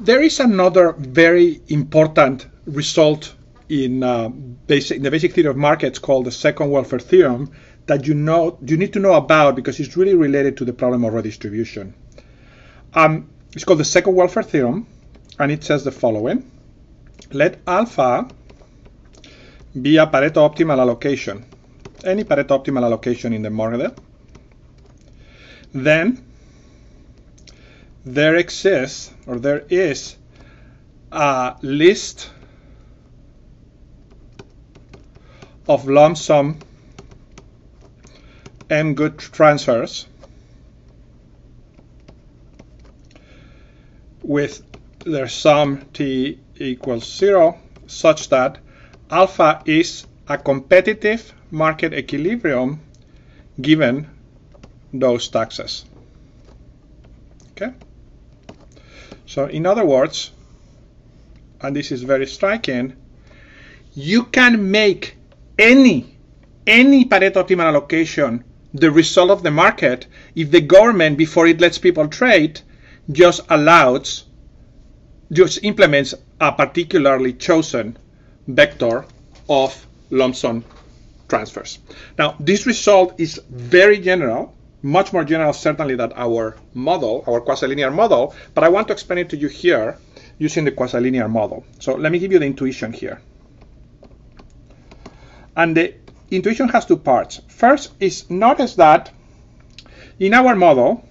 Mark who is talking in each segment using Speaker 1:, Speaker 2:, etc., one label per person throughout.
Speaker 1: There is another very important result in the basic theory of markets called the second welfare theorem that you need to know about because it's really related to the problem of redistribution. It's called the second welfare theorem, and it says the following. Let alpha be a Pareto optimal allocation, any Pareto optimal allocation in the model. Then there exists, or there is, a list of lump sum M good transfers with their sum t equals 0, such that alpha is a competitive market equilibrium given those taxes. Okay? So in other words, and this is very striking, you can make any Pareto optimal allocation the result of the market if the government, before it lets people trade, just implements a particularly chosen vector of lump sum transfers. Now, this result is very general, much more general certainly than our model, our quasi-linear model, but I want to explain it to you here using the quasi-linear model. So let me give you the intuition here. And the intuition has two parts. First is notice that in our model,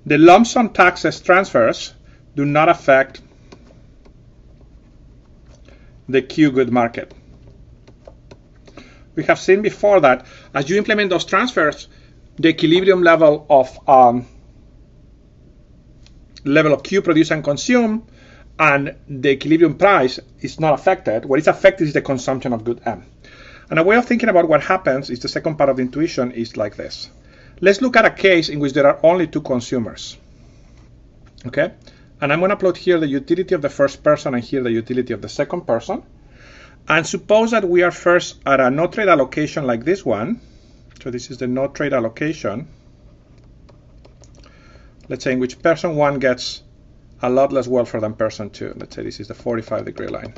Speaker 1: the lump sum taxes transfers do not affect the Q good market. We have seen before that as you implement those transfers, the equilibrium level of Q produce and consume, and the equilibrium price is not affected. What is affected is the consumption of good M. And a way of thinking about what happens is the second part of the intuition is like this. Let's look at a case in which there are only two consumers. Okay? And I'm going to plot here the utility of the first person and here the utility of the second person. And suppose that we are first at a no trade allocation like this one. So this is the no trade allocation. Let's say in which person 1 gets a lot less welfare than person 2. Let's say this is the 45-degree line.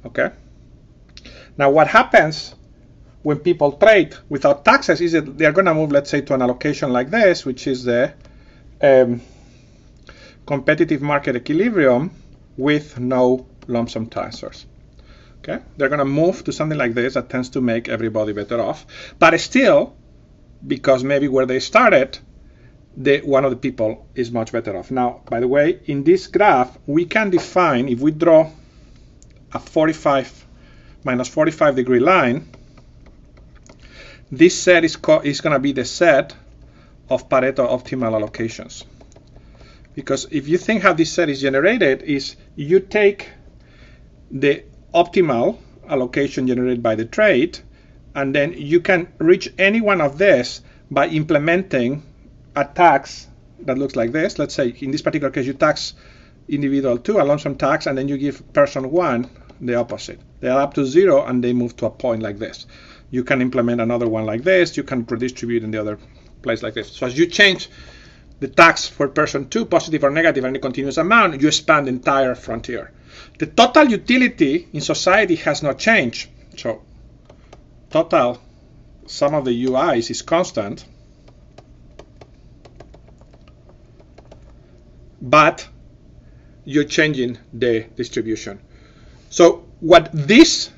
Speaker 1: Okay? Now what happens when people trade without taxes is that they're going to move, let's say, to an allocation like this, which is the competitive market equilibrium with no lump sum transfers. Okay? They're going to move to something like this that tends to make everybody better off. But still, because maybe where they started, one of the people is much better off. Now, by the way, in this graph, we can define, if we draw a 45 minus 45-degree line, this set is going to be the set of Pareto optimal allocations. Because if you think how this set is generated, is you take the optimal allocation generated by the trade, and then you can reach any one of this by implementing a tax that looks like this. Let's say in this particular case you tax individual 2, a lump sum tax, and then you give person 1 the opposite. They are up to 0 and they move to a point like this. You can implement another one like this. You can redistribute in the other place like this. So as you change the tax for person 2, positive or negative, and a continuous amount, you expand the entire frontier. The total utility in society has not changed. So total sum of the UIs is constant, but you're changing the distribution. So what this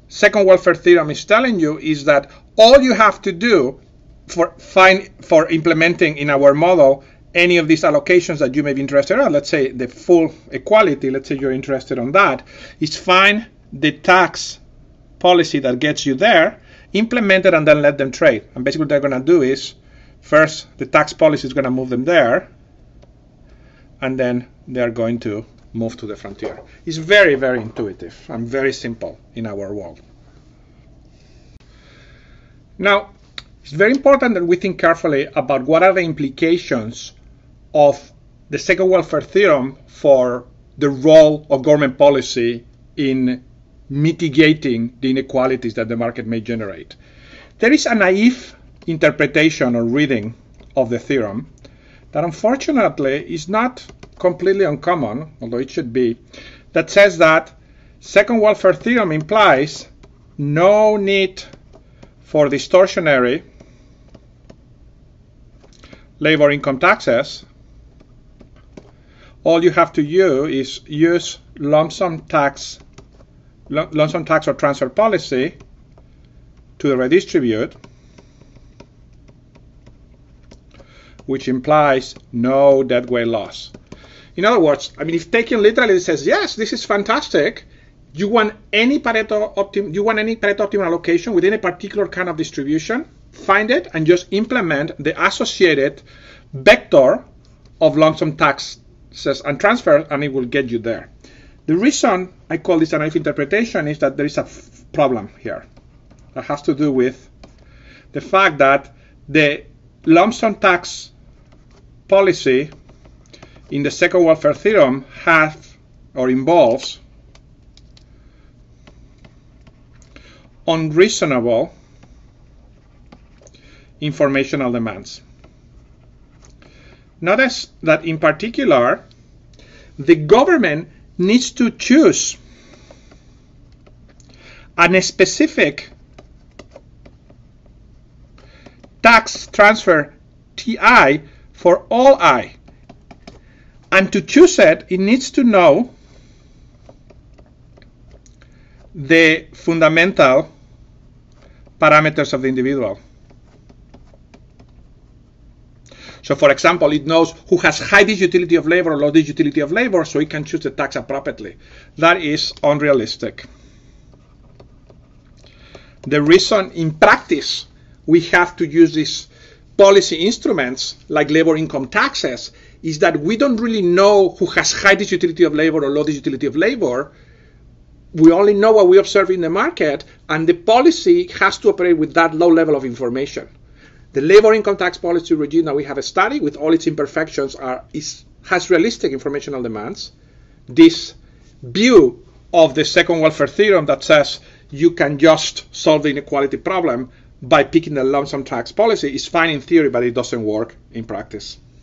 Speaker 1: second welfare theorem is telling you is that all you have to do for implementing in our model any of these allocations that you may be interested in, let's say the full equality, let's say you're interested on that, is find the tax policy that gets you there, implement it, and then let them trade. And basically what they're going to do is, first, the tax policy is going to move them there, and then they're going to move to the frontier. It's very, very intuitive and very simple in our world. Now, it's very important that we think carefully about what are the implications of the second welfare theorem for the role of government policy in mitigating the inequalities that the market may generate. There is a naive interpretation or reading of the theorem that unfortunately is not completely uncommon, although it should be, that says that second welfare theorem implies no need for distortionary labor income taxes. All you have to do is use lump sum tax or transfer policy to redistribute, which implies no deadweight loss. In other words, I mean, if taken literally, it says, yes, this is fantastic. You want any Pareto optimal allocation within a particular kind of distribution, find it and just implement the associated vector of lump sum taxes and transfers, and it will get you there. The reason I call this a naive interpretation is that there is a problem here that has to do with the fact that the lump sum tax policy in the second welfare theorem has or involves unreasonable informational demands. Notice that in particular, the government needs to choose a specific tax transfer TI for all I. And to choose it, it needs to know the fundamental parameters of the individual. So for example, it knows who has high disutility of labor or low disutility of labor, so it can choose the tax appropriately. That is unrealistic. The reason in practice we have to use these policy instruments like labor income taxes is that we don't really know who has high disutility of labor or low disutility of labor. We only know what we observe in the market, and the policy has to operate with that low level of information. The labor income tax policy regime that we have studied, with all its imperfections, has realistic informational demands. This view of the second welfare theorem that says you can just solve the inequality problem by picking the lump sum tax policy is fine in theory, but it doesn't work in practice.